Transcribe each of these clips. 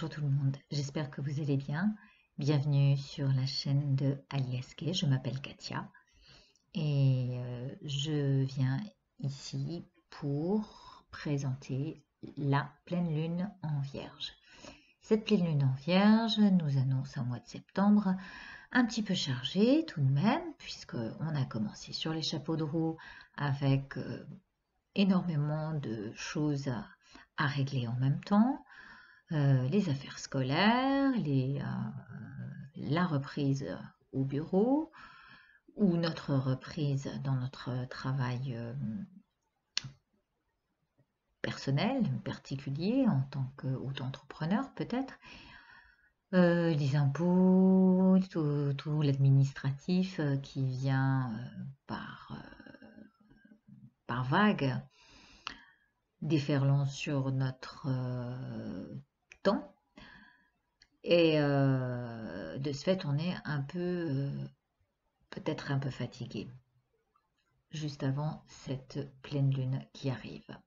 Bonjour tout le monde, j'espère que vous allez bien. Bienvenue sur la chaîne de Alias Kay. Je m'appelle Katia et je viens ici pour présenter la pleine lune en Vierge. Cette pleine lune en Vierge nous annonce un mois de septembre un petit peu chargé tout de même, puisqu'on a commencé sur les chapeaux de roue avec énormément de choses à régler en même temps. Les affaires scolaires, la reprise au bureau ou notre reprise dans notre travail personnel, particulier, en tant qu'auto-entrepreneur peut-être. Les impôts, tout l'administratif qui vient par vague, déferlant sur notre temps. Et de ce fait, on est peut-être un peu fatigué, juste avant cette pleine lune qui arrive.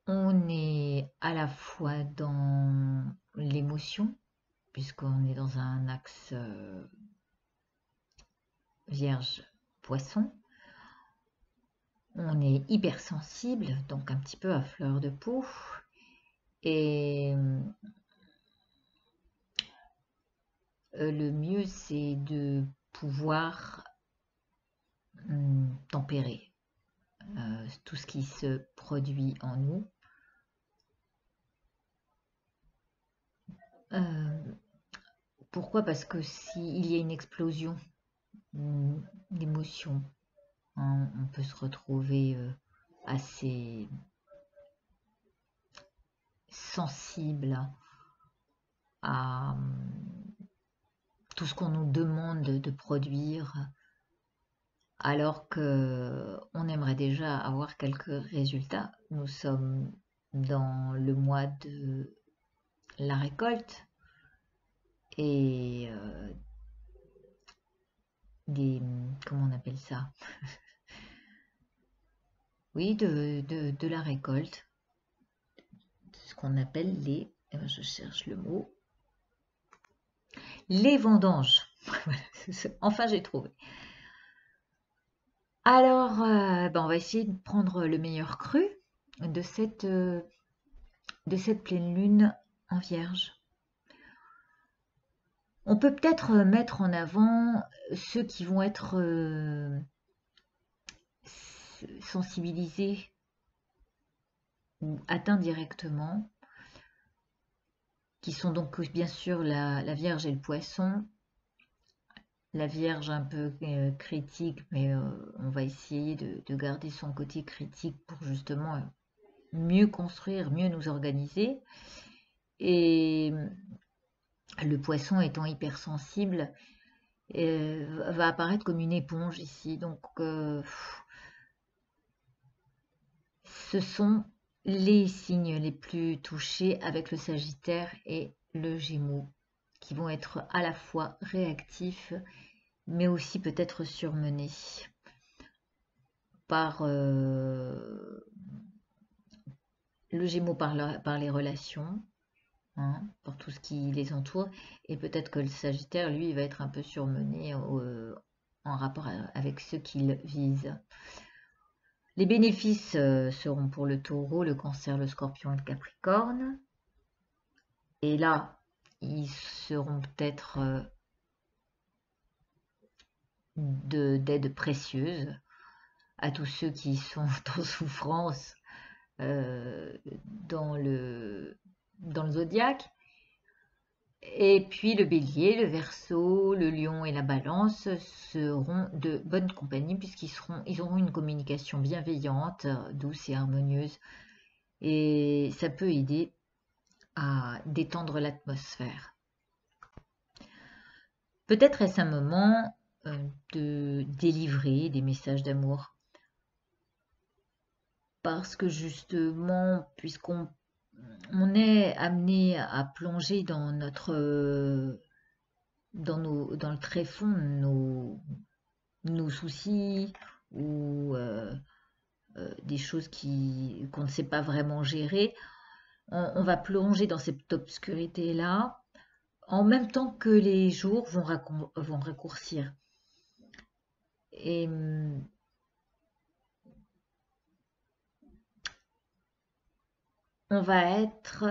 On est à la fois dans l'émotion, puisqu'on est dans un axe Vierge-Poisson. On est hypersensible, donc un petit peu à fleur de peau. Et le mieux, c'est de pouvoir tempérer tout ce qui se produit en nous. Pourquoi? Parce que s'il y a une explosion d'émotions, on peut se retrouver assez sensible à tout ce qu'on nous demande de produire, alors qu'on aimerait déjà avoir quelques résultats. Nous sommes dans le mois de la récolte et comment on appelle ça? Oui, de la récolte, ce qu'on appelle je cherche le mot, les vendanges. Enfin, j'ai trouvé. Alors, on va essayer de prendre le meilleur cru de cette pleine lune en Vierge. On peut peut-être mettre en avant ceux qui vont être sensibilisés ou atteints directement, qui sont donc bien sûr la Vierge et le Poisson. La Vierge un peu critique, mais on va essayer de garder son côté critique pour justement mieux construire, mieux nous organiser. Et le Poisson étant hypersensible, va apparaître comme une éponge ici. Donc, ce sont les signes les plus touchés avec le Sagittaire et le Gémeaux, qui vont être à la fois réactifs, mais aussi peut-être surmenés par le Gémeaux par les relations, par tout ce qui les entoure, et peut-être que le Sagittaire, lui, va être un peu surmené en rapport avec ce qu'il vise. Les bénéfices seront pour le Taureau, le Cancer, le Scorpion et le Capricorne. Et là, ils seront peut-être d'aide précieuse à tous ceux qui sont en souffrance dans le zodiaque. Et puis le Bélier, le Verseau, le Lion et la Balance seront de bonne compagnie, puisqu'ils auront une communication bienveillante, douce et harmonieuse, et ça peut aider à détendre l'atmosphère. Peut-être est-ce un moment de délivrer des messages d'amour, parce que justement, puisqu'on est amené à plonger dans dans le tréfonds de nos soucis ou des choses qu'on ne sait pas vraiment gérer, On va plonger dans cette obscurité-là en même temps que les jours vont raccourcir. Et on va être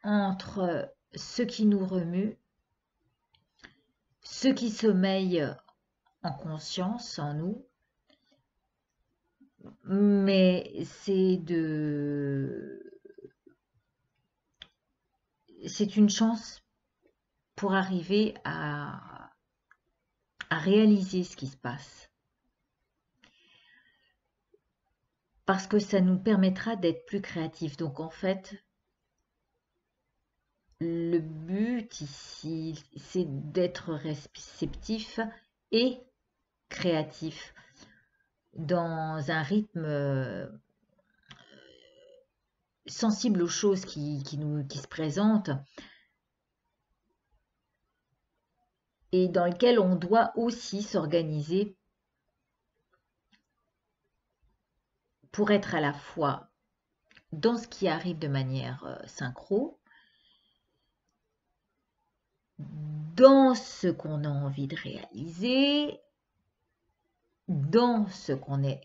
entre ce qui nous remue, ce qui sommeille en conscience en nous, mais c'est une chance pour arriver à réaliser ce qui se passe. Parce que ça nous permettra d'être plus créatifs. Donc en fait, le but ici, c'est d'être réceptif et créatif dans un rythme sensible aux choses qui se présentent et dans lequel on doit aussi s'organiser pour être à la fois dans ce qui arrive de manière synchro, dans ce qu'on a envie de réaliser, dans ce qu'on est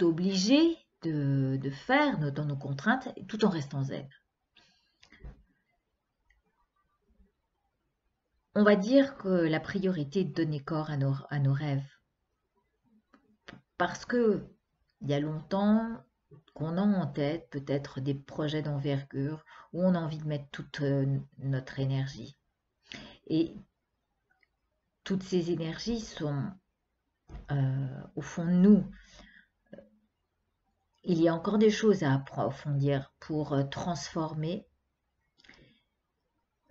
obligé de faire dans nos contraintes, tout en restant zen. On va dire que la priorité est de donner corps à nos rêves. Parce que il y a longtemps qu'on a en tête peut-être des projets d'envergure où on a envie de mettre toute notre énergie. Et toutes ces énergies sont au fond de nous. Il y a encore des choses à approfondir pour transformer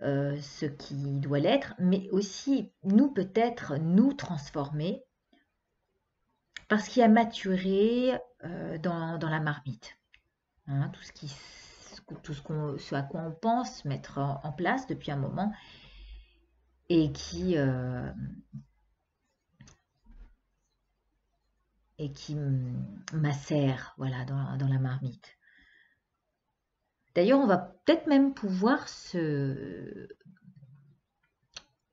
ce qui doit l'être, mais aussi nous peut-être nous transformer parce qu'il y a maturé dans la marmite. Hein, ce à quoi on pense mettre en place depuis un moment et qui macère, voilà, dans la marmite. D'ailleurs, on va peut-être même pouvoir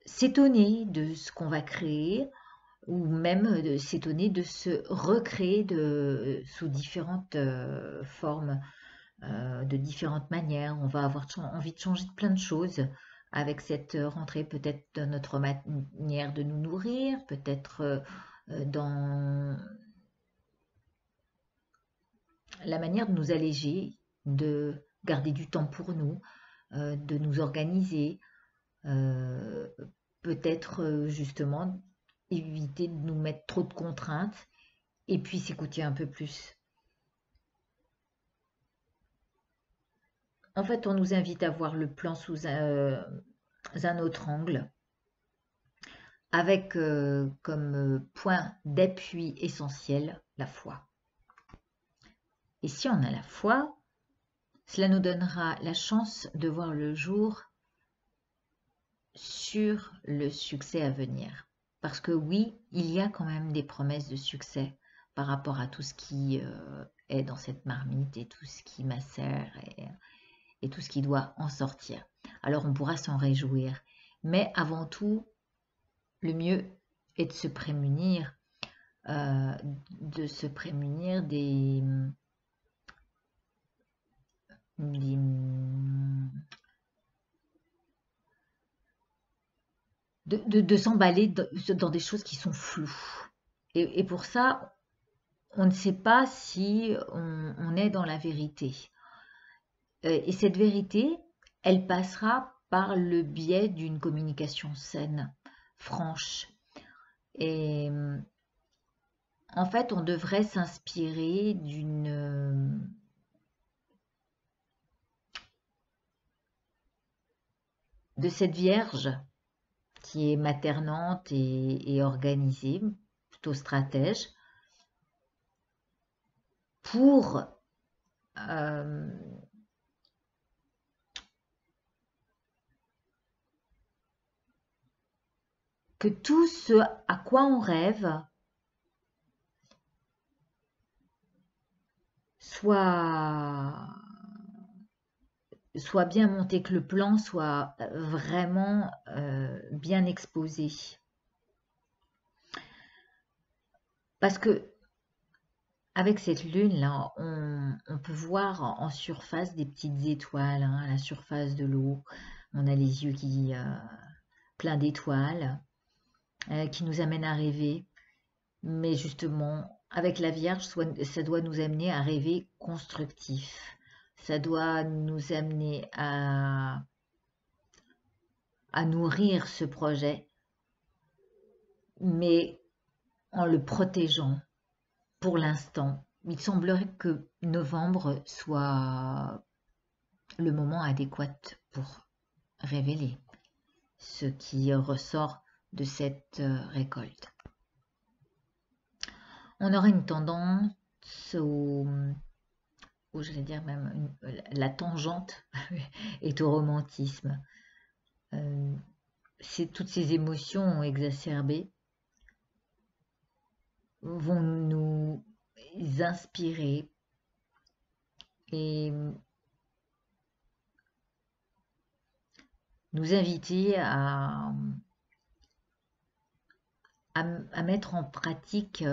s'étonner de ce qu'on va créer ou même de s'étonner de se recréer sous différentes formes, de différentes manières. On va avoir envie de changer de plein de choses avec cette rentrée, peut-être dans notre manière de nous nourrir, peut-être dans la manière de nous alléger, de garder du temps pour nous, de nous organiser, peut-être justement éviter de nous mettre trop de contraintes et puis s'écouter un peu plus. En fait, on nous invite à voir le plan sous un autre angle, avec comme point d'appui essentiel la foi. Et si on a la foi, cela nous donnera la chance de voir le jour sur le succès à venir. Parce que oui, il y a quand même des promesses de succès par rapport à tout ce qui est dans cette marmite et tout ce qui macère et tout ce qui doit en sortir. Alors on pourra s'en réjouir. Mais avant tout, le mieux est de se prémunir de s'emballer dans des choses qui sont floues. Et pour ça, on ne sait pas si on est dans la vérité. Et cette vérité, elle passera par le biais d'une communication saine, franche. Et en fait, on devrait s'inspirer de cette Vierge qui est maternante et organisée, plutôt stratège, pour que tout ce à quoi on rêve soit soit bien monté, que le plan soit vraiment bien exposé. Parce que avec cette lune-là, on peut voir en surface des petites étoiles, hein, à la surface de l'eau. On a les yeux qui pleins d'étoiles, qui nous amènent à rêver. Mais justement, avec la Vierge, ça doit nous amener à rêver constructif. Ça doit nous amener à nourrir ce projet, mais en le protégeant pour l'instant. Il semblerait que novembre soit le moment adéquat pour révéler ce qui ressort de cette récolte. On aurait une tendance j'allais dire même la tangente est au romantisme. Toutes ces émotions exacerbées vont nous inspirer et nous inviter à mettre en pratique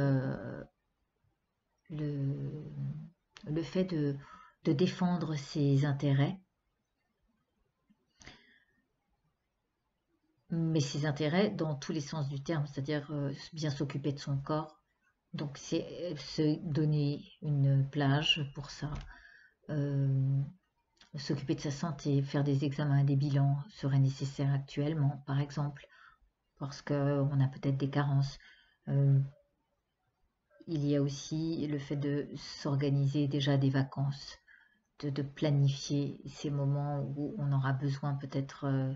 le fait de défendre ses intérêts, mais ses intérêts dans tous les sens du terme, c'est-à-dire bien s'occuper de son corps. Donc c'est se donner une plage pour ça, s'occuper de sa santé, faire des examens, des bilans serait nécessaire actuellement, par exemple, parce qu'on a peut-être des carences. Il y a aussi le fait de s'organiser déjà des vacances, de planifier ces moments où on aura besoin peut-être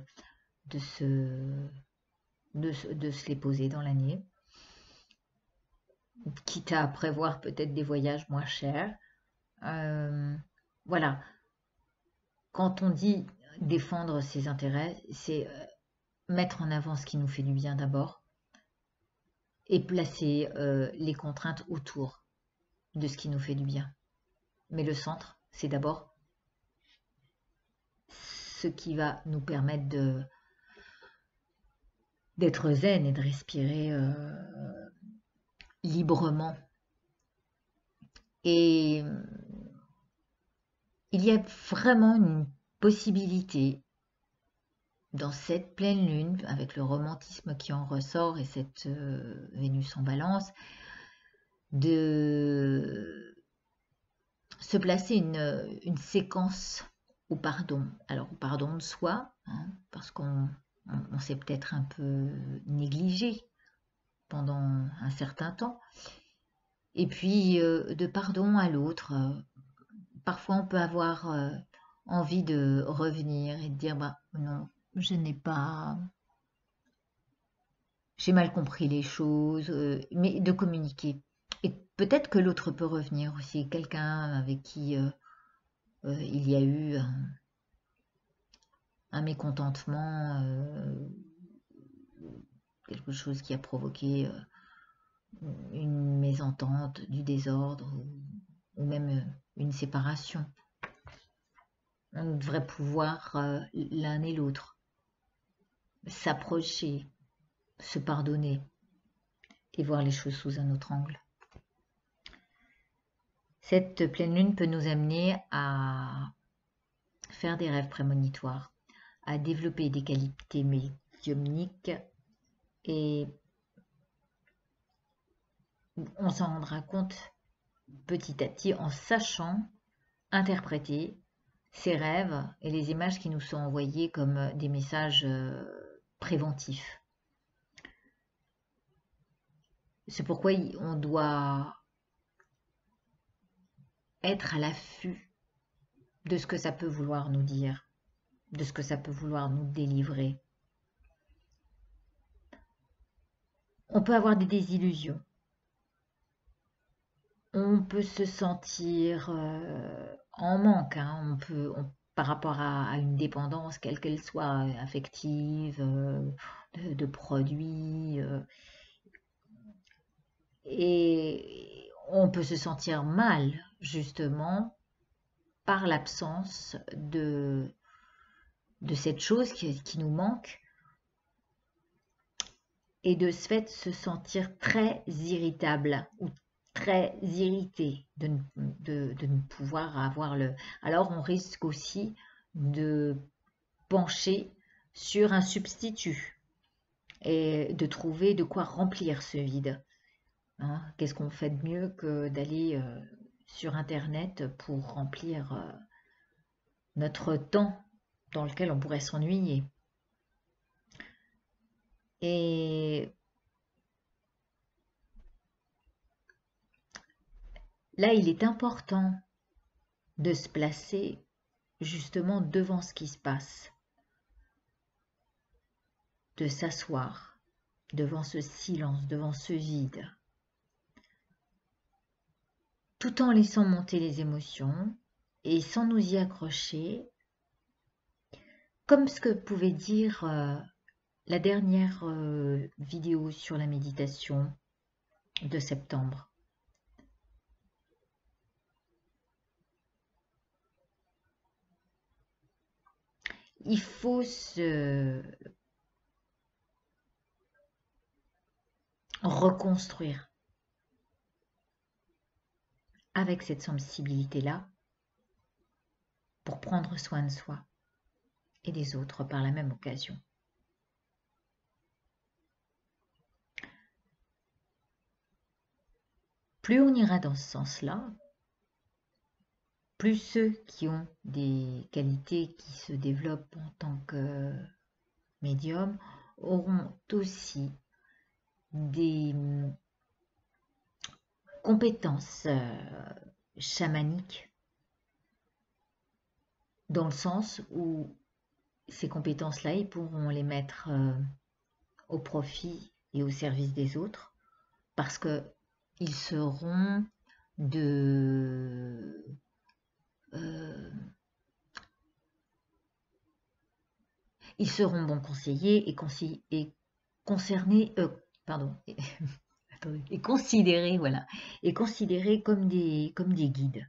de se les poser dans l'année, quitte à prévoir peut-être des voyages moins chers. Voilà, quand on dit défendre ses intérêts, c'est mettre en avant ce qui nous fait du bien d'abord et placer les contraintes autour de ce qui nous fait du bien. Mais le centre, c'est d'abord ce qui va nous permettre d'être zen et de respirer librement. Et il y a vraiment une possibilité dans cette pleine lune, avec le romantisme qui en ressort et cette Vénus en balance, de se placer une séquence au pardon. Alors, au pardon de soi, hein, parce qu'on s'est peut-être un peu négligé pendant un certain temps. Et puis, de pardon à l'autre. Parfois, on peut avoir envie de revenir et de dire, bah non, je n'ai pas... J'ai mal compris les choses, mais de communiquer. Et peut-être que l'autre peut revenir aussi, quelqu'un avec qui il y a eu un mécontentement, quelque chose qui a provoqué une mésentente, du désordre ou même une séparation. On devrait pouvoir l'un et l'autre s'approcher, se pardonner et voir les choses sous un autre angle. Cette pleine lune peut nous amener à faire des rêves prémonitoires, à développer des qualités médiumniques et on s'en rendra compte petit à petit en sachant interpréter ces rêves et les images qui nous sont envoyées comme des messages préventifs. C'est pourquoi on doit être à l'affût de ce que ça peut vouloir nous dire, de ce que ça peut vouloir nous délivrer. On peut avoir des désillusions. On peut se sentir en manque, hein. Par rapport à une dépendance, quelle qu'elle soit, affective, de produits, et on peut se sentir mal, justement, par l'absence de cette chose qui nous manque, et de ce fait se sentir très irritable ou très irrité de ne pouvoir avoir le... Alors on risque aussi de pencher sur un substitut et de trouver de quoi remplir ce vide. Hein, qu'est-ce qu'on fait de mieux que d'aller sur Internet pour remplir notre temps dans lequel on pourrait s'ennuyer. Et là, il est important de se placer justement devant ce qui se passe, de s'asseoir devant ce silence, devant ce vide, tout en laissant monter les émotions et sans nous y accrocher, comme ce que pouvait dire la dernière vidéo sur la méditation de septembre. Il faut se reconstruire avec cette sensibilité-là pour prendre soin de soi et des autres par la même occasion. Plus on ira dans ce sens-là, plus ceux qui ont des qualités qui se développent en tant que médium auront aussi des compétences chamaniques, dans le sens où ces compétences-là, ils pourront les mettre au profit et au service des autres, parce qu'ils seront ils seront bons conseillers et concernés, et considérés, voilà, et considérés comme des guides.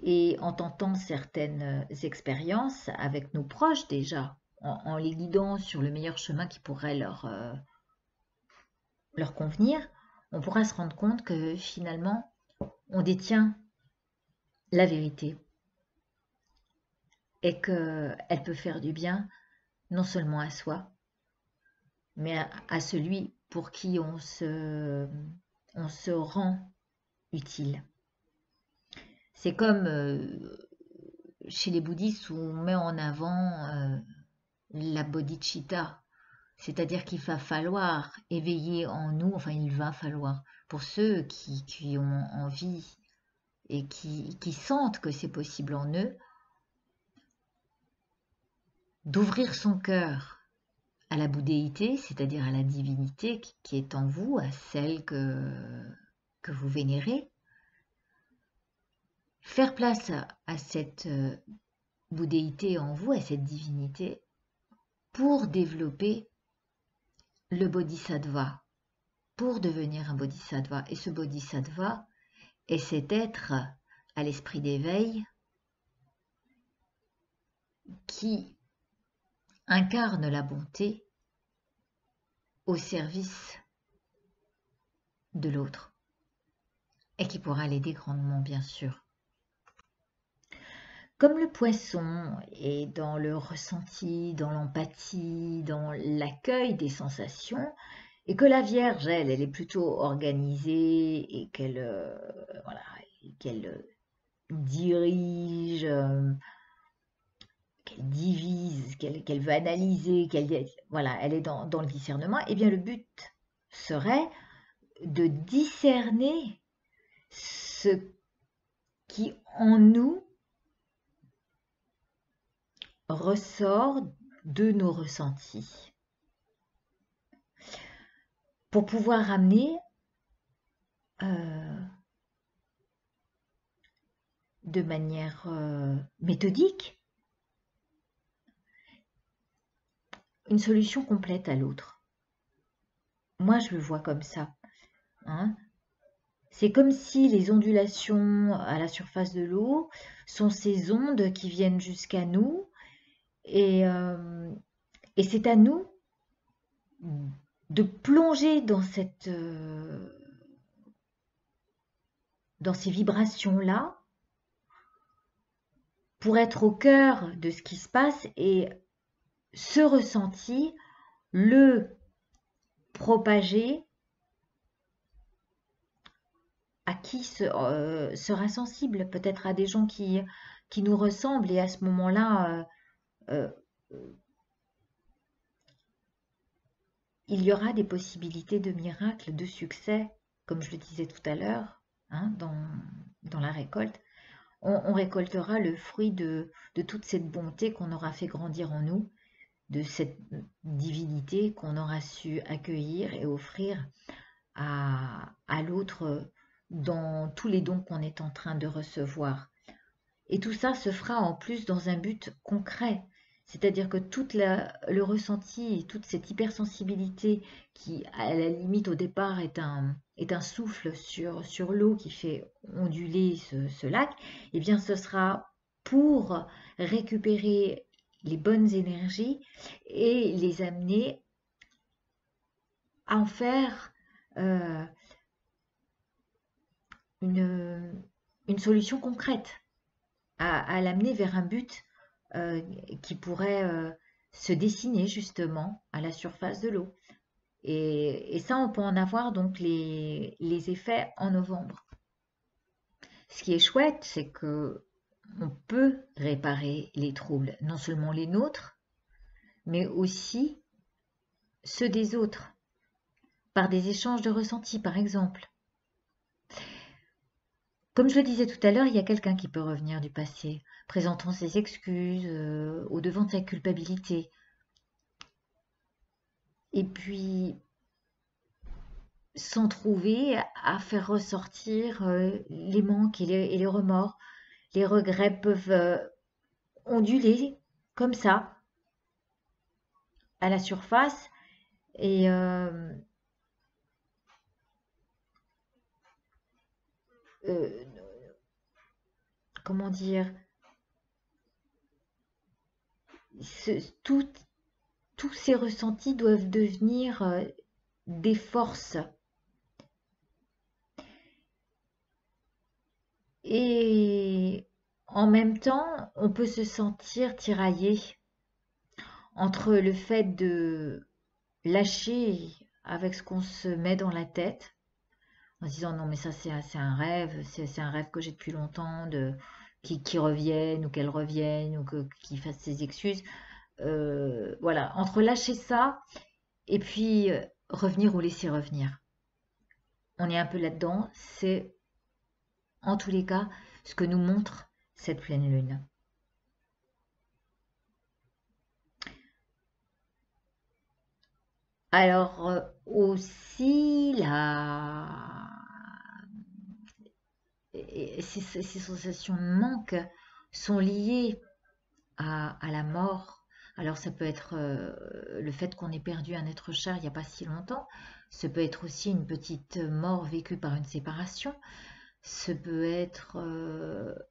Et en tentant certaines expériences avec nos proches déjà, en les guidant sur le meilleur chemin qui pourrait leur convenir, on pourra se rendre compte que finalement, on détient la vérité et qu'elle peut faire du bien non seulement à soi, mais à celui pour qui on se rend utile. C'est comme chez les bouddhistes où on met en avant la bodhicitta, c'est-à-dire qu'il va falloir éveiller en nous, enfin il va falloir, pour ceux qui ont envie et qui sentent que c'est possible en eux, d'ouvrir son cœur à la bouddhéité, c'est-à-dire à la divinité qui est en vous, à celle que vous vénérez, faire place à cette bouddhéité en vous, à cette divinité, pour développer le bodhisattva, pour devenir un bodhisattva. Et ce bodhisattva est cet être à l'esprit d'éveil qui incarne la bonté au service de l'autre et qui pourra l'aider grandement, bien sûr. Comme le poisson est dans le ressenti, dans l'empathie, dans l'accueil des sensations, et que la Vierge, elle est plutôt organisée et qu'elle dirige, qu'elle divise, qu'elle veut analyser, elle est dans le discernement, et bien le but serait de discerner ce qui en nous ressort de nos ressentis, pour pouvoir amener de manière méthodique une solution complète à l'autre. Moi, je le vois comme ça. Hein. C'est comme si les ondulations à la surface de l'eau sont ces ondes qui viennent jusqu'à nous et c'est à nous de plonger dans ces vibrations-là pour être au cœur de ce qui se passe et ce ressenti, le propager à qui sera sensible, peut-être à des gens qui nous ressemblent et à ce moment-là, euh, il y aura des possibilités de miracles, de succès, comme je le disais tout à l'heure, hein, dans la récolte. On récoltera le fruit de toute cette bonté qu'on aura fait grandir en nous, de cette divinité qu'on aura su accueillir et offrir à l'autre dans tous les dons qu'on est en train de recevoir. Et tout ça se fera en plus dans un but concret, c'est-à-dire que le ressenti, toute cette hypersensibilité qui, à la limite, au départ, est un souffle sur l'eau qui fait onduler ce lac, eh bien, ce sera pour récupérer les bonnes énergies et les amener à en faire euh, une, une solution concrète, à l'amener vers un but qui pourrait se dessiner justement à la surface de l'eau. Et ça, on peut en avoir donc les effets en novembre. Ce qui est chouette, c'est que on peut réparer les troubles, non seulement les nôtres, mais aussi ceux des autres, par des échanges de ressentis, par exemple. Comme je le disais tout à l'heure, il y a quelqu'un qui peut revenir du passé, présentant ses excuses, au devant de sa culpabilité. Et puis, s'en trouver à faire ressortir les manques et les remords. Les regrets peuvent onduler comme ça à la surface et euh, comment dire, ce- tout- tous ces ressentis doivent devenir des forces. Et en même temps, on peut se sentir tiraillé entre le fait de lâcher avec ce qu'on se met dans la tête, en se disant non mais ça c'est un rêve, c'est un rêve que j'ai depuis longtemps, qui revienne ou qu'elle revienne ou qu'il fasse ses excuses. Voilà, entre lâcher ça et puis revenir ou laisser revenir. On est un peu là-dedans, c'est en tous les cas ce que nous montre cette pleine lune. Alors aussi ces sensations de manque sont liées à la mort. Alors ça peut être le fait qu'on ait perdu un être cher il n'y a pas si longtemps. Ça peut être aussi une petite mort vécue par une séparation. Ça peut être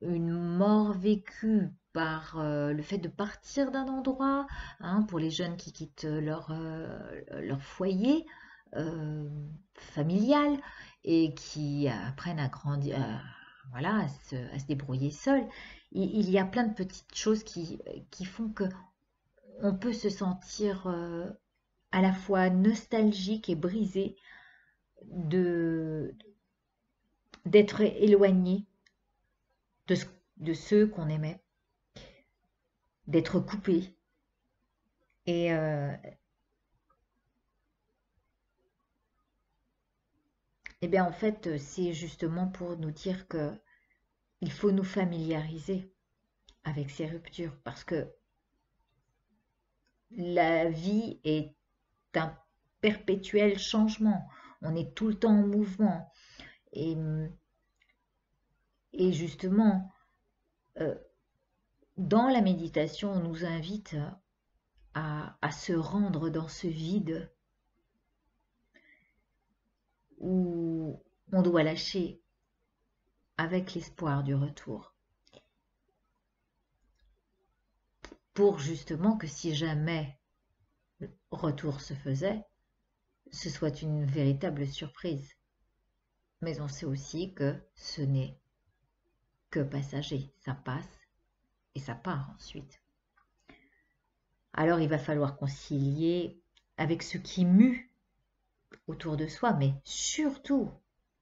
une mort vécue par le fait de partir d'un endroit, hein, pour les jeunes qui quittent leur foyer euh, familial et qui apprennent à grandir, voilà, à se débrouiller seuls. Il y a plein de petites choses qui font que on peut se sentir à la fois nostalgique et brisé de d'être éloigné de, de ceux qu'on aimait, d'être coupé. Et eh bien en fait, c'est justement pour nous dire que il faut nous familiariser avec ces ruptures parce que la vie est un perpétuel changement. On est tout le temps en mouvement. Et, et justement, euh, dans la méditation, on nous invite à se rendre dans ce vide où on doit lâcher avec l'espoir du retour. Pour justement que si jamais le retour se faisait, ce soit une véritable surprise. Mais on sait aussi que ce n'est que passager, ça passe et ça part ensuite. Alors il va falloir concilier avec ce qui mue autour de soi, mais surtout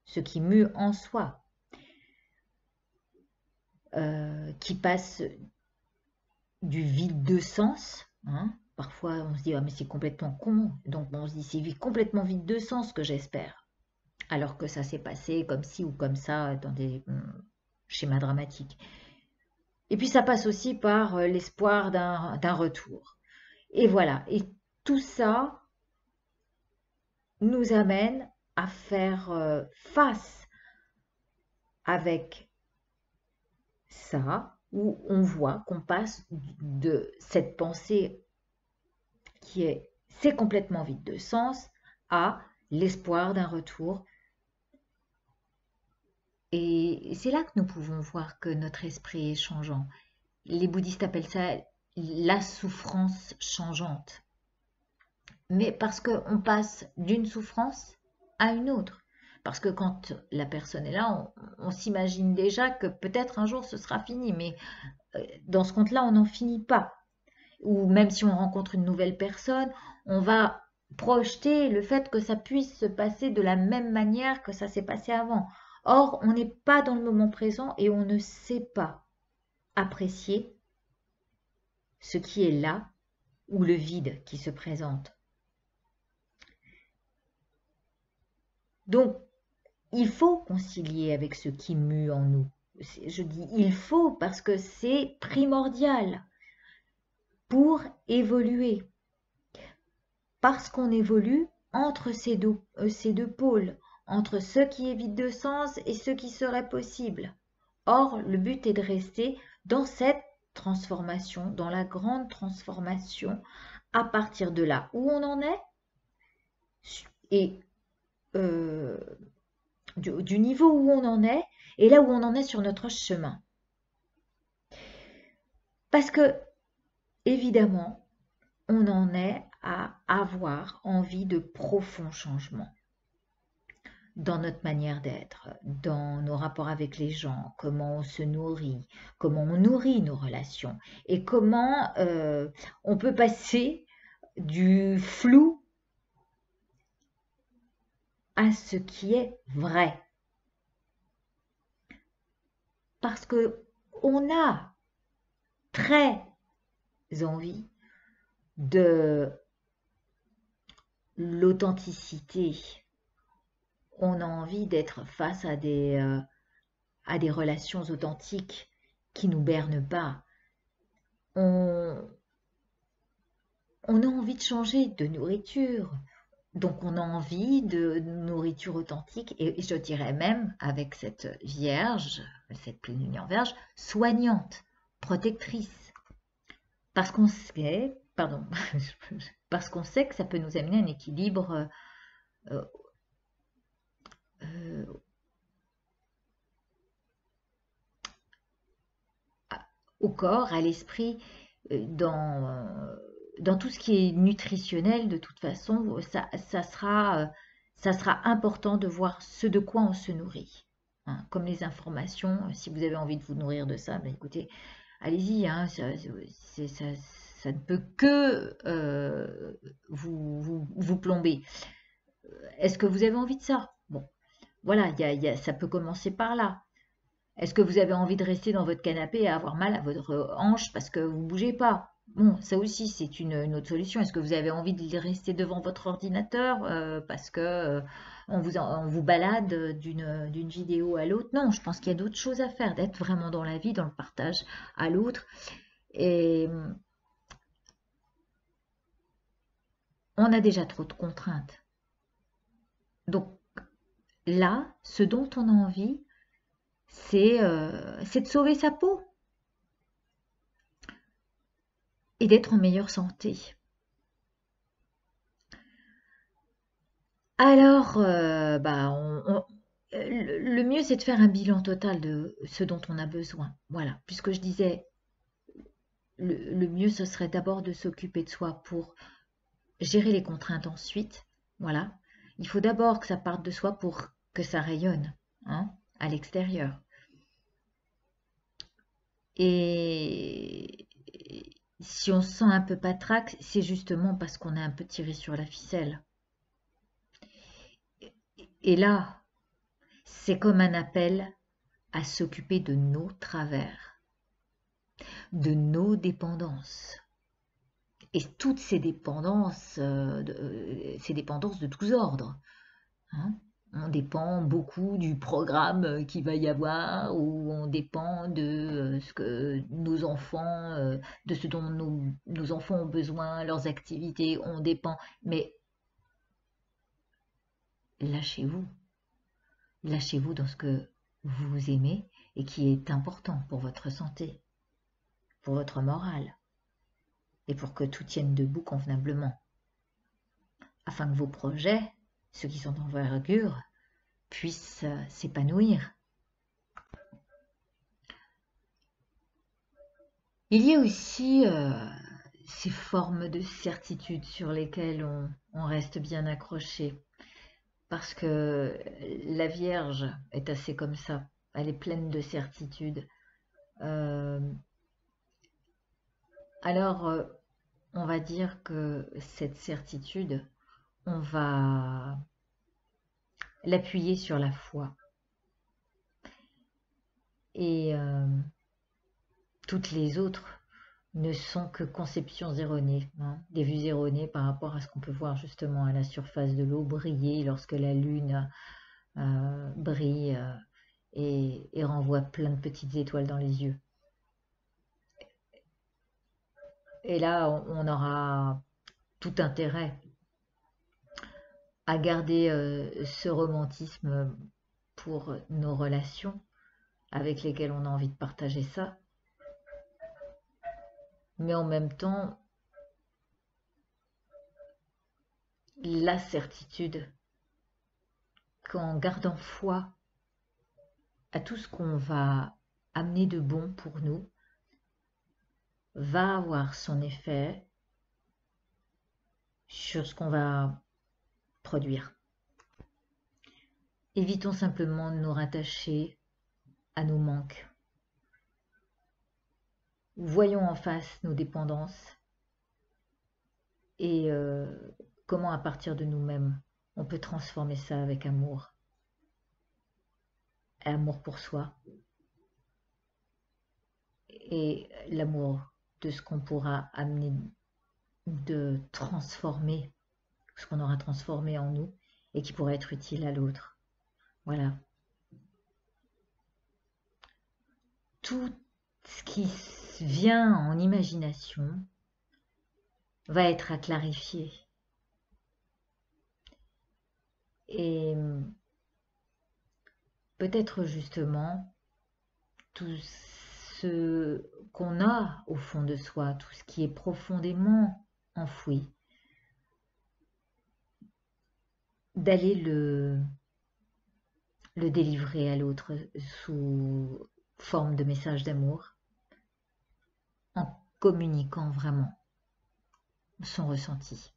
ce qui mue en soi, qui passe du vide de sens. Parfois on se dit ah, mais c'est complètement con, donc on se dit c'est complètement vide de sens que j'espère, alors que ça s'est passé comme ci ou comme ça dans des schémas dramatiques. Et puis ça passe aussi par l'espoir d'un retour. Et voilà, et tout ça nous amène à faire face avec ça, où on voit qu'on passe de cette pensée qui est c'est complètement vide de sens à l'espoir d'un retour. Et c'est là que nous pouvons voir que notre esprit est changeant. Les bouddhistes appellent ça la souffrance changeante. Mais parce qu'on passe d'une souffrance à une autre. Parce que quand la personne est là, on s'imagine déjà que peut-être un jour ce sera fini, mais dans ce compte-là, on n'en finit pas. Ou même si on rencontre une nouvelle personne, on va projeter le fait que ça puisse se passer de la même manière que ça s'est passé avant. Or, on n'est pas dans le moment présent et on ne sait pas apprécier ce qui est là ou le vide qui se présente. Donc, il faut concilier avec ce qui mue en nous. Je dis il faut parce que c'est primordial pour évoluer. Parce qu'on évolue entre ces deux pôles, entre ce qui est vide de sens et ce qui serait possible. Or, le but est de rester dans cette transformation, dans la grande transformation, à partir de là où on en est et du niveau où on en est et là où on en est sur notre chemin. Parce que, évidemment, on en est à avoir envie de profonds changements dans notre manière d'être, dans nos rapports avec les gens, comment on se nourrit, comment on nourrit nos relations et comment on peut passer du flou à ce qui est vrai. Parce que on a très envie de l'authenticité. On a envie d'être face à des relations authentiques qui nous bernent pas. On a envie de changer de nourriture. Donc on a envie de nourriture authentique et je dirais même avec cette vierge, cette pleine lumière vierge, soignante, protectrice. Parce qu'on sait, pardon, parce qu'on sait que ça peut nous amener à un équilibre au corps, à l'esprit, dans tout ce qui est nutritionnel, de toute façon, ça sera important de voir ce de quoi on se nourrit. Comme les informations, si vous avez envie de vous nourrir de ça, ben écoutez, allez-y, ça ne peut que vous plomber. Est-ce que vous avez envie de ça? Bon, voilà, ça peut commencer par là. Est-ce que vous avez envie de rester dans votre canapé et avoir mal à votre hanche parce que vous ne bougez pas? Bon, ça aussi, c'est une autre solution. Est-ce que vous avez envie de rester devant votre ordinateur parce que on vous balade d'une vidéo à l'autre? Non, je pense qu'il y a d'autres choses à faire, d'être vraiment dans la vie, dans le partage à l'autre. Et on a déjà trop de contraintes. Donc là, ce dont on a envie, c'est de sauver sa peau et d'être en meilleure santé. Alors, le mieux, c'est de faire un bilan total de ce dont on a besoin. Voilà, puisque je disais, le mieux, ce serait d'abord de s'occuper de soi pour gérer les contraintes ensuite. Voilà, il faut d'abord que ça parte de soi pour que ça rayonne, hein, à l'extérieur. Et si on se sent un peu patraque, c'est justement parce qu'on est un peu tiré sur la ficelle. Et là, c'est comme un appel à s'occuper de nos travers, de nos dépendances. Et toutes ces dépendances de tous ordres, hein. On dépend beaucoup du programme qu'il va y avoir, ou on dépend de ce que nos enfants, de ce dont nos enfants ont besoin, leurs activités, on dépend. Mais lâchez-vous, lâchez-vous dans ce que vous aimez et qui est important pour votre santé, pour votre morale, et pour que tout tienne debout convenablement, afin que vos projets, ceux qui sont d'envergure, puissent s'épanouir. Il y a aussi ces formes de certitude sur lesquelles on reste bien accroché, parce que la Vierge est assez comme ça, elle est pleine de certitude. Euh, alors, on va dire que cette certitude, on va l'appuyer sur la foi. Et toutes les autres ne sont que conceptions erronées, hein, des vues erronées par rapport à ce qu'on peut voir justement à la surface de l'eau briller lorsque la lune brille et renvoie plein de petites étoiles dans les yeux. Et là, on aura tout intérêt à garder ce romantisme pour nos relations avec lesquelles on a envie de partager ça, mais en même temps, la certitude qu'en gardant foi à tout ce qu'on va amener de bon pour nous, va avoir son effet sur ce qu'on va produire. Évitons simplement de nous rattacher à nos manques. Voyons en face nos dépendances et comment à partir de nous-mêmes on peut transformer ça avec amour. Amour pour soi et l'amour de ce qu'on pourra amener de transformer, ce qu'on aura transformé en nous et qui pourra être utile à l'autre. Voilà. Tout ce qui vient en imagination va être à clarifier. Et peut-être justement tout ce qu'on a au fond de soi, tout ce qui est profondément enfoui, d'aller le délivrer à l'autre sous forme de message d'amour, en communiquant vraiment son ressenti.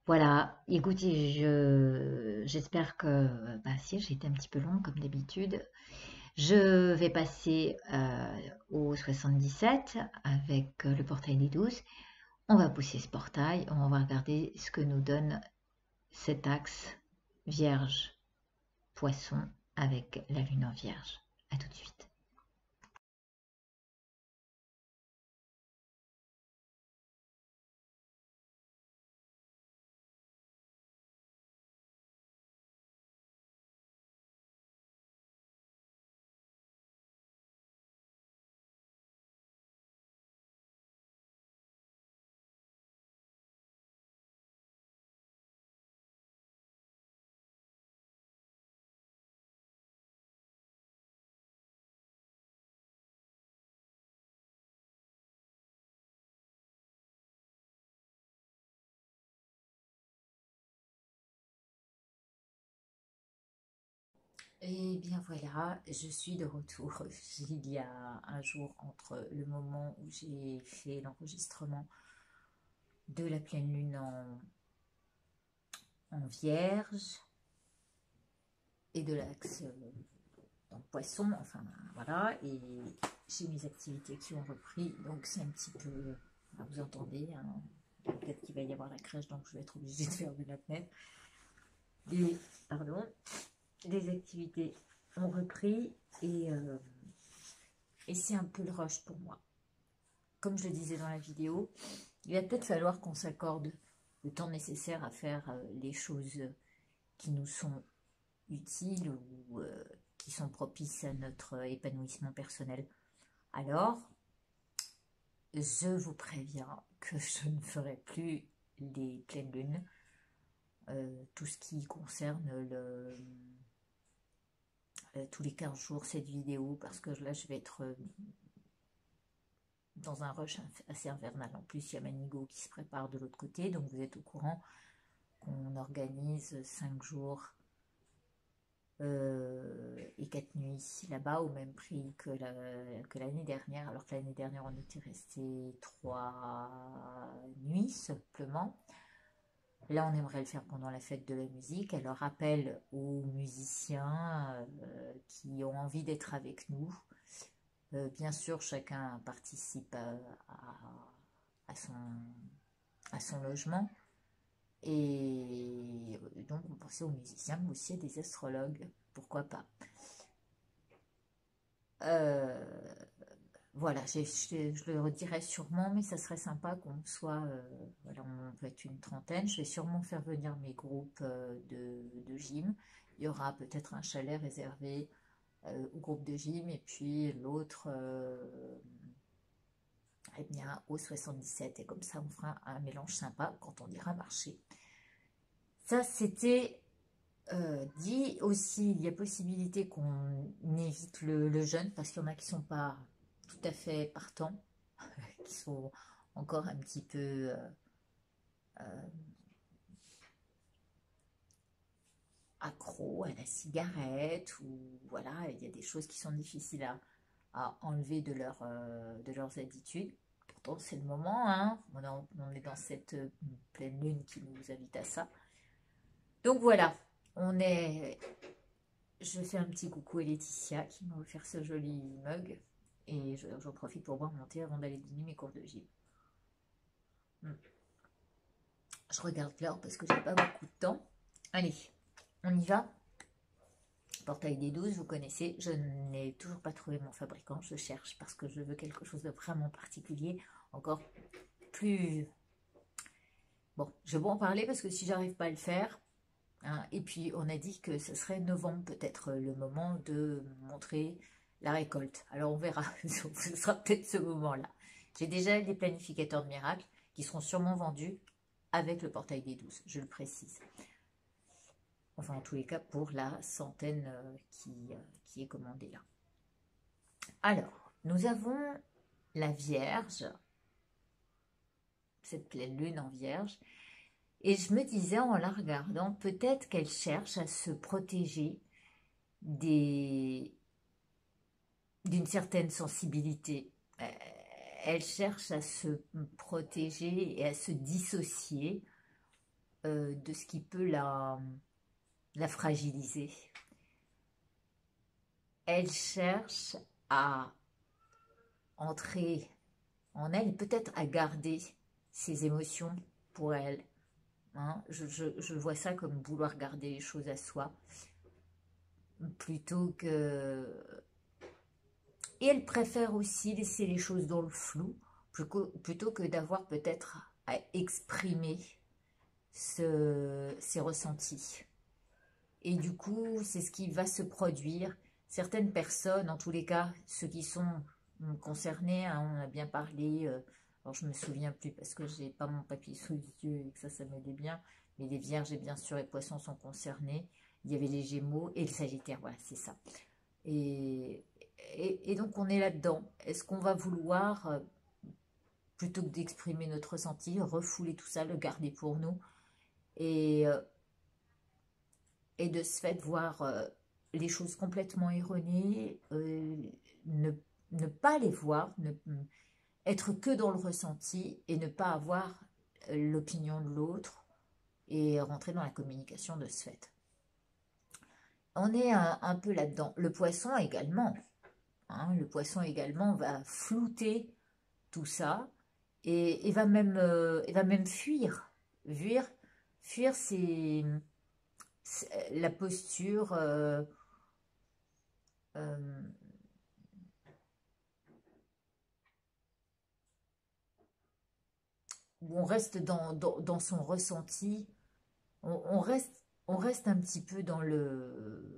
Voilà, écoutez, j'espère que si j'ai été un petit peu longue comme d'habitude. Je vais passer au 77 avec le portail des 12. On va pousser ce portail, on va regarder ce que nous donne cet axe Vierge Poisson avec la lune en Vierge. À tout de suite. Et bien voilà, je suis de retour. Il y a un jour entre le moment où j'ai fait l'enregistrement de la pleine lune en Vierge et de l'axe en Poisson, enfin voilà, et j'ai mes activités qui ont repris, donc c'est un petit peu, vous entendez, hein, peut-être qu'il va y avoir la crèche, donc je vais être obligée de fermer la fenêtre. Pardon, des activités ont repris et c'est un peu le rush pour moi. Comme je le disais dans la vidéo, il va peut-être falloir qu'on s'accorde le temps nécessaire à faire les choses qui nous sont utiles ou qui sont propices à notre épanouissement personnel. Alors, je vous préviens que je ne ferai plus les pleines lunes, tout ce qui concerne tous les 15 jours cette vidéo, parce que là je vais être dans un rush assez infernal. En plus, il y a Manigo qui se prépare de l'autre côté, donc vous êtes au courant qu'on organise 5 jours et 4 nuits là-bas au même prix que l'année dernière, alors que l'année dernière on était resté 3 nuits simplement. Là, on aimerait le faire pendant la fête de la musique. Alors, appel aux musiciens qui ont envie d'être avec nous. Bien sûr, chacun participe à son logement. Et donc, on pensait aux musiciens, mais aussi à des astrologues. Pourquoi pas. Voilà, je le redirai sûrement, mais ça serait sympa qu'on soit, voilà, on peut être une trentaine. Je vais sûrement faire venir mes groupes de gym. Il y aura peut-être un chalet réservé au groupe de gym et puis l'autre, eh bien, au 77. Et comme ça, on fera un mélange sympa quand on ira marcher. Ça, c'était dit aussi. Il y a possibilité qu'on évite le jeûne parce qu'il y en a qui ne sont pas tout à fait partants, qui sont encore un petit peu accros à la cigarette, ou voilà, il y a des choses qui sont difficiles à enlever de leurs habitudes. Pourtant, c'est le moment, hein, on est dans cette pleine lune qui nous invite à ça. Donc voilà, je fais un petit coucou à Laetitia qui m'a offert ce joli mug et j'en profite pour boire mon thé avant d'aller dîner mes cours de gym. Je regarde l'heure parce que j'ai pas beaucoup de temps. Allez, on y va. Portail des 12, vous connaissez. Je n'ai toujours pas trouvé mon fabricant. Je cherche parce que je veux quelque chose de vraiment particulier. Encore plus... Bon, je vais en parler parce que si j'arrive pas à le faire... Hein, et puis, on a dit que ce serait novembre peut-être le moment de montrer la récolte. Alors, on verra. Ce sera peut-être ce moment-là. J'ai déjà des planificateurs de miracles qui seront sûrement vendus avec le portail des 12, je le précise. Enfin, en tous les cas, pour la centaine qui est commandée là. Alors, nous avons la Vierge, cette pleine lune en Vierge, et je me disais en la regardant, peut-être qu'elle cherche à se protéger d'une certaine sensibilité. Elle cherche à se protéger et à se dissocier de ce qui peut la fragiliser. Elle cherche à entrer en elle, peut-être à garder ses émotions pour elle. Hein, je vois ça comme vouloir garder les choses à soi, plutôt que... Et elle préfère aussi laisser les choses dans le flou, plutôt que d'avoir peut-être à exprimer ses ressentis. Et du coup, c'est ce qui va se produire. Certaines personnes, en tous les cas, ceux qui sont concernés, hein, on a bien parlé, alors je me souviens plus parce que j'ai pas mon papier sous les yeux et que ça m'aidait bien, mais les vierges et bien sûr les poissons sont concernés. Il y avait les gémeaux et le sagittaire, voilà, c'est ça. Et donc on est là-dedans. Est-ce qu'on va vouloir, plutôt que d'exprimer notre ressenti, refouler tout ça, le garder pour nous et de ce fait voir les choses complètement erronées, ne pas les voir, être que dans le ressenti et ne pas avoir l'opinion de l'autre et rentrer dans la communication de ce fait. On est un peu là-dedans. Le poisson également. Hein, le poisson également va flouter tout ça et va même fuir. Fuir, c'est la posture où on reste dans son ressenti, on reste un petit peu dans le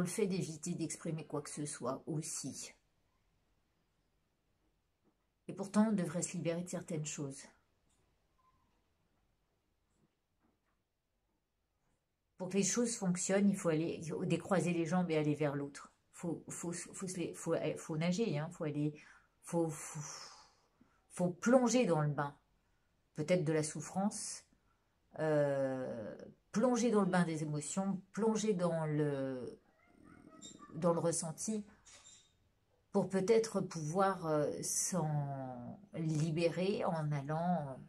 fait d'éviter d'exprimer quoi que ce soit aussi. Et pourtant, on devrait se libérer de certaines choses. Pour que les choses fonctionnent, il faut décroiser les jambes et aller vers l'autre. Faut nager, hein, faut plonger dans le bain. Peut-être de la souffrance, plonger dans le bain des émotions, plonger dans le ressenti, pour peut-être pouvoir s'en libérer en allant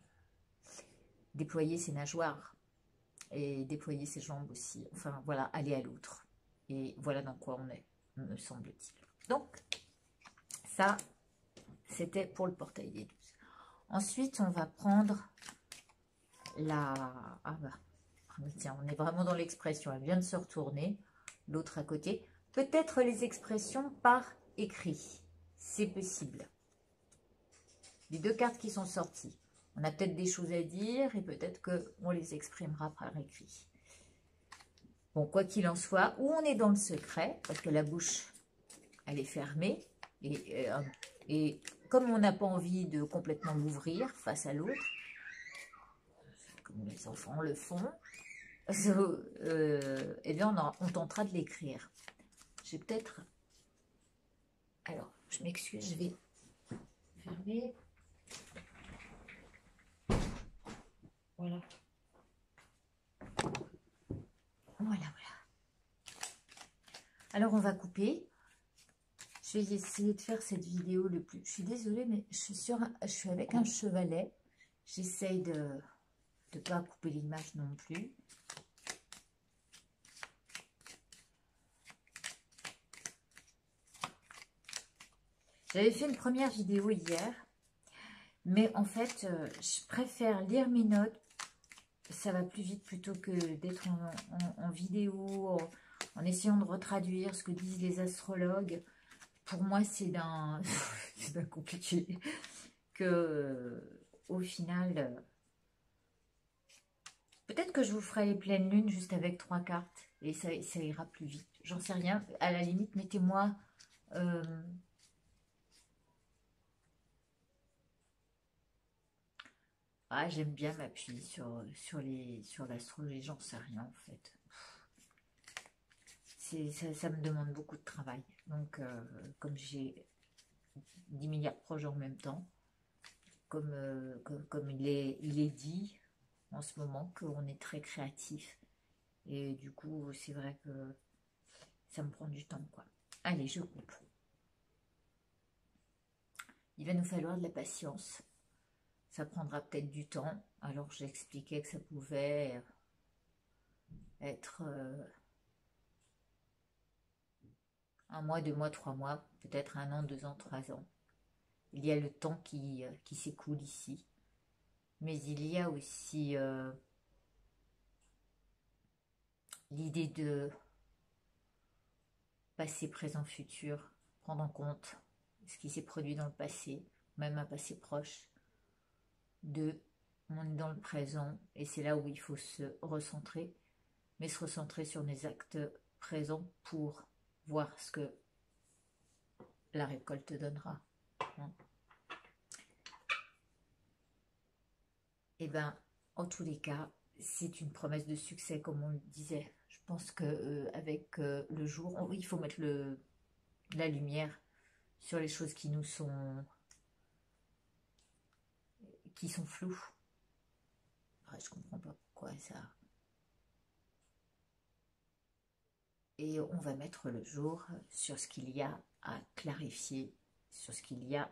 déployer ses nageoires et déployer ses jambes aussi. Enfin voilà, aller à l'autre. Et voilà dans quoi on est, me semble-t-il. Donc, ça, c'était pour le portail des 12. Ensuite, on va prendre la... Ah bah, tiens, on est vraiment dans l'expression. Elle vient de se retourner. L'autre à côté. Peut-être les expressions par écrit. C'est possible. Les deux cartes qui sont sorties. On a peut-être des choses à dire et peut-être qu'on les exprimera par écrit. Bon, quoi qu'il en soit, ou on est dans le secret, parce que la bouche, elle est fermée. Et comme on n'a pas envie de complètement l'ouvrir face à l'autre, comme les enfants le font, eh bien on tentera de l'écrire. J'ai peut-être... Alors, je m'excuse, je vais fermer. Voilà. Voilà. Alors, on va couper. Je vais essayer de faire cette vidéo le plus... Je suis désolée, mais je suis avec un chevalet. J'essaye de ne pas couper l'image non plus. J'avais fait une première vidéo hier, mais en fait, je préfère lire mes notes. Ça va plus vite plutôt que d'être en vidéo, en essayant de retraduire ce que disent les astrologues. Pour moi, c'est d'un compliqué que, au final, peut-être que je vous ferai les pleines lunes juste avec 3 cartes et ça ira plus vite. J'en sais rien. À la limite, mettez-moi... Ah, j'aime bien m'appuyer sur l'astrologie, j'en sais rien en fait. Ça me demande beaucoup de travail. Donc, comme j'ai 10 milliards de projets en même temps, comme il est dit en ce moment qu'on est très créatif. Et du coup, c'est vrai que ça me prend du temps, quoi. Allez, je coupe. Il va nous falloir de la patience. Ça prendra peut-être du temps. Alors, j'expliquais que ça pouvait être 1 mois, 2 mois, 3 mois, peut-être 1 an, 2 ans, 3 ans. Il y a le temps qui s'écoule ici. Mais il y a aussi l'idée de passé, présent, futur, prendre en compte ce qui s'est produit dans le passé, même un passé proche. On est dans le présent et c'est là où il faut se recentrer, mais se recentrer sur les actes présents pour voir ce que la récolte donnera. Et bien, en tous les cas, c'est une promesse de succès, comme on le disait. Je pense qu'avec le jour, il faut mettre la lumière sur les choses qui sont floues. Après, je comprends pas pourquoi ça... et on va mettre le jour sur ce qu'il y a à clarifier, sur ce qu'il y a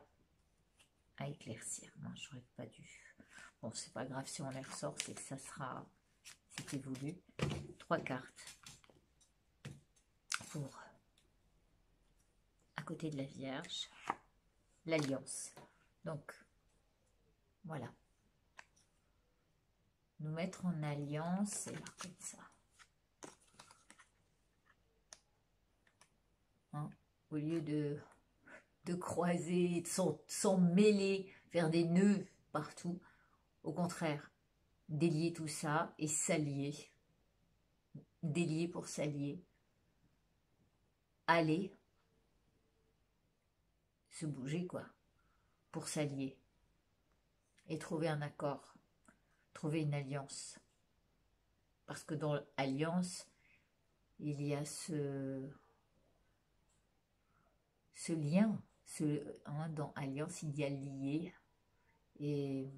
à éclaircir. Non, j'aurais pas dû. Bon, c'est pas grave si on les ressort, c'est que ça sera, c'était voulu. 3 cartes pour, à côté de la Vierge, l'Alliance. Donc, voilà. Nous mettre en alliance, et comme ça. Hein, au lieu de croiser, de s'en mêler, faire des nœuds partout. Au contraire, délier tout ça et s'allier. Délier pour s'allier. Aller, se bouger quoi, pour s'allier. Et trouver un accord, trouver une alliance. Parce que dans l'alliance, il y a ce lien. Dans alliance, il y a lié. Et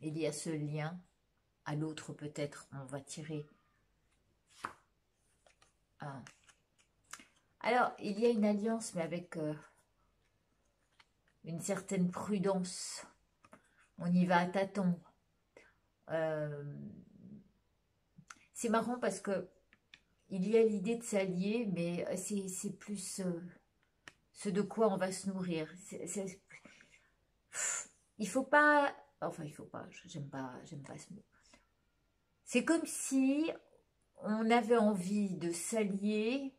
il y a ce lien. À l'autre, peut-être, on va tirer. Alors, il y a une alliance, mais avec une certaine prudence. On y va à tâtons. C'est marrant parce que il y a l'idée de s'allier, mais c'est plus ce de quoi on va se nourrir. Il faut pas, enfin il faut pas, j'aime pas ce mot. C'est comme si on avait envie de s'allier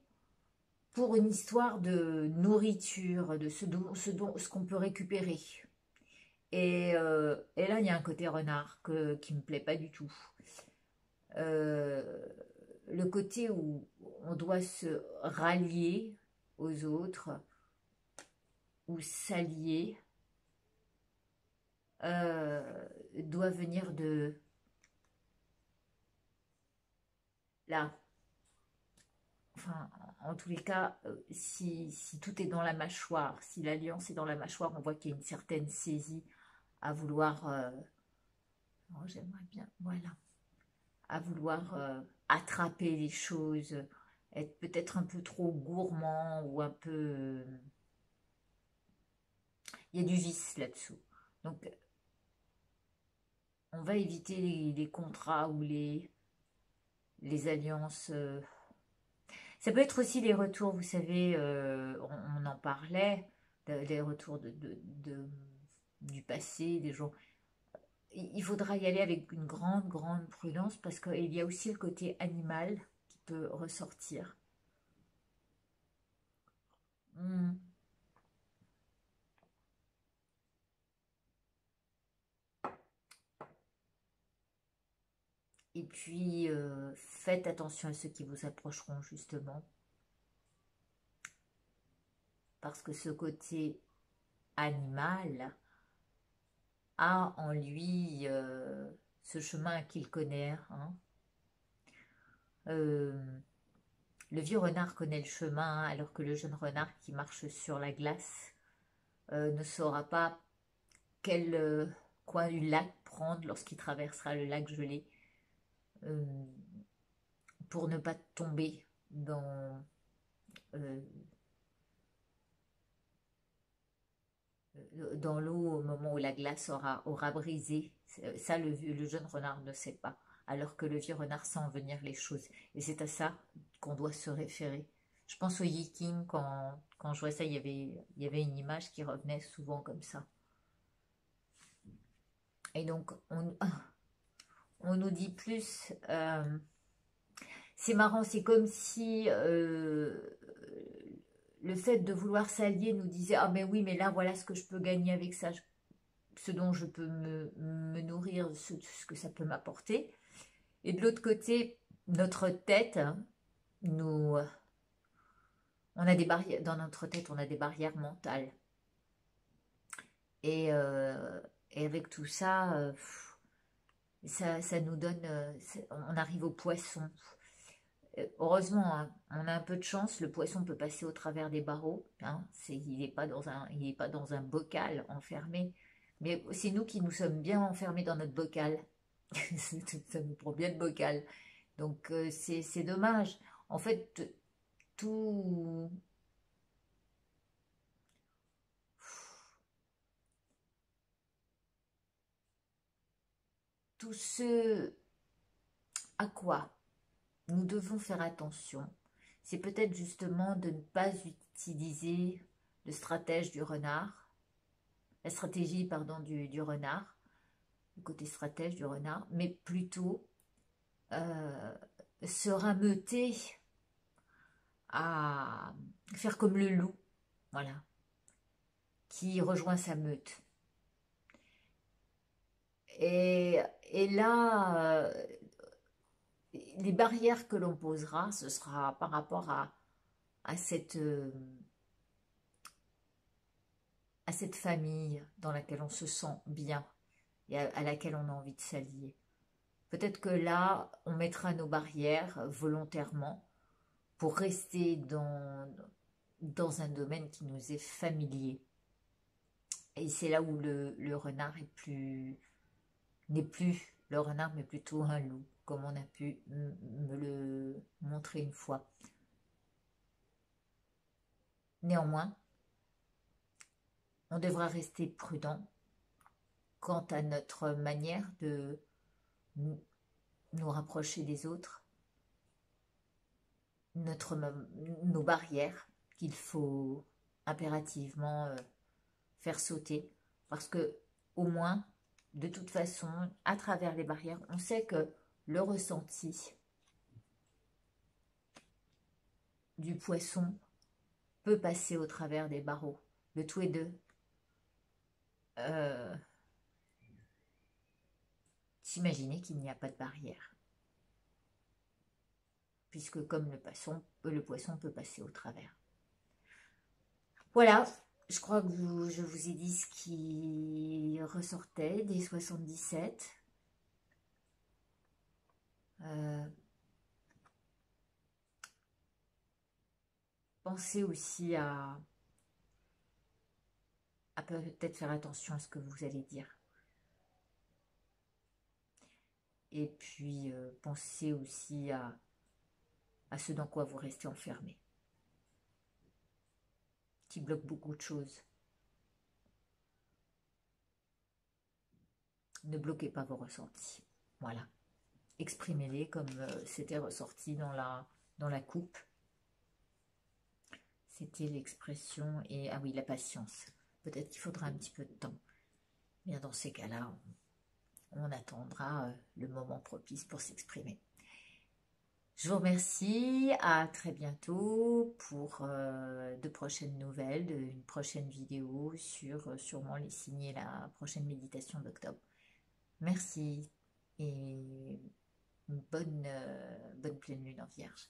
pour une histoire de nourriture, de ce qu'on peut récupérer. Et là, il y a un côté renard qui me plaît pas du tout. Le côté où on doit se rallier aux autres ou s'allier doit venir de là. Enfin, en tous les cas, si tout est dans la mâchoire, si l'alliance est dans la mâchoire, on voit qu'il y a une certaine saisie à vouloir, oh, j'aimerais bien, voilà, à vouloir attraper les choses, être peut-être un peu trop gourmand ou un peu... il y a du vice là-dessous. Donc, on va éviter les contrats ou les alliances. Ça peut être aussi les retours, vous savez, on en parlait, des retours du passé, des gens. Il faudra y aller avec une grande, grande prudence parce qu'il y a aussi le côté animal qui peut ressortir. Et puis, faites attention à ceux qui vous approcheront justement. Parce que ce côté animal a en lui ce chemin qu'il connaît. Hein. Le vieux renard connaît le chemin, alors que le jeune renard qui marche sur la glace ne saura pas quel coin du lac prendre lorsqu'il traversera le lac gelé pour ne pas tomber dans l'eau au moment où la glace aura brisé. Ça, le jeune renard ne sait pas, alors que le vieux renard sent venir les choses. Et c'est à ça qu'on doit se référer. Je pense au Yiking, quand je vois ça, il y avait une image qui revenait souvent comme ça. Et donc, on nous dit plus... c'est marrant, c'est comme si le fait de vouloir s'allier nous disait « Ah mais oui, mais là, voilà ce que je peux gagner avec ça, ce dont je peux me nourrir, ce que ça peut m'apporter. » Et de l'autre côté, notre tête, on a des barrières, dans notre tête, on a des barrières mentales. Et avec tout ça, ça nous donne... on arrive au poisson. Heureusement, hein, on a un peu de chance, le poisson peut passer au travers des barreaux, hein, il n'est pas dans un bocal enfermé, mais c'est nous qui nous sommes bien enfermés dans notre bocal, ça nous prend bien le bocal, donc c'est dommage. En fait, tout ce à quoi nous devons faire attention, c'est peut-être justement de ne pas utiliser le stratège du renard, la stratégie, pardon, du renard, le côté stratège du renard, mais plutôt se rameuter à faire comme le loup, voilà, qui rejoint sa meute. Et là, les barrières que l'on posera, ce sera par rapport à cette famille dans laquelle on se sent bien et à laquelle on a envie de s'allier. Peut-être que là, on mettra nos barrières volontairement pour rester dans un domaine qui nous est familier. Et c'est là où le renard n'est plus le renard, mais plutôt un loup, comme on a pu me le montrer une fois. Néanmoins, on devra rester prudent quant à notre manière de nous rapprocher des autres, nos barrières qu'il faut impérativement faire sauter, parce que au moins, de toute façon, à travers les barrières, on sait que le ressenti du poisson peut passer au travers des barreaux. Le tout est de s'imaginer qu'il n'y a pas de barrière, puisque comme le poisson peut passer au travers. Voilà, je crois que je vous ai dit ce qui ressortait des 77. Pensez aussi à peut-être faire attention à ce que vous allez dire. Et puis, pensez aussi à ce dans quoi vous restez enfermé, qui bloque beaucoup de choses. Ne bloquez pas vos ressentis. Voilà. Exprimez-les comme c'était ressorti dans la coupe. C'était l'expression et... Ah oui, la patience. Peut-être qu'il faudra un petit peu de temps. Bien, dans ces cas-là, on attendra le moment propice pour s'exprimer. Je vous remercie. À très bientôt pour de prochaines nouvelles, une prochaine vidéo sur sûrement les signes et la prochaine méditation d'octobre. Merci et bonne pleine lune en Vierge.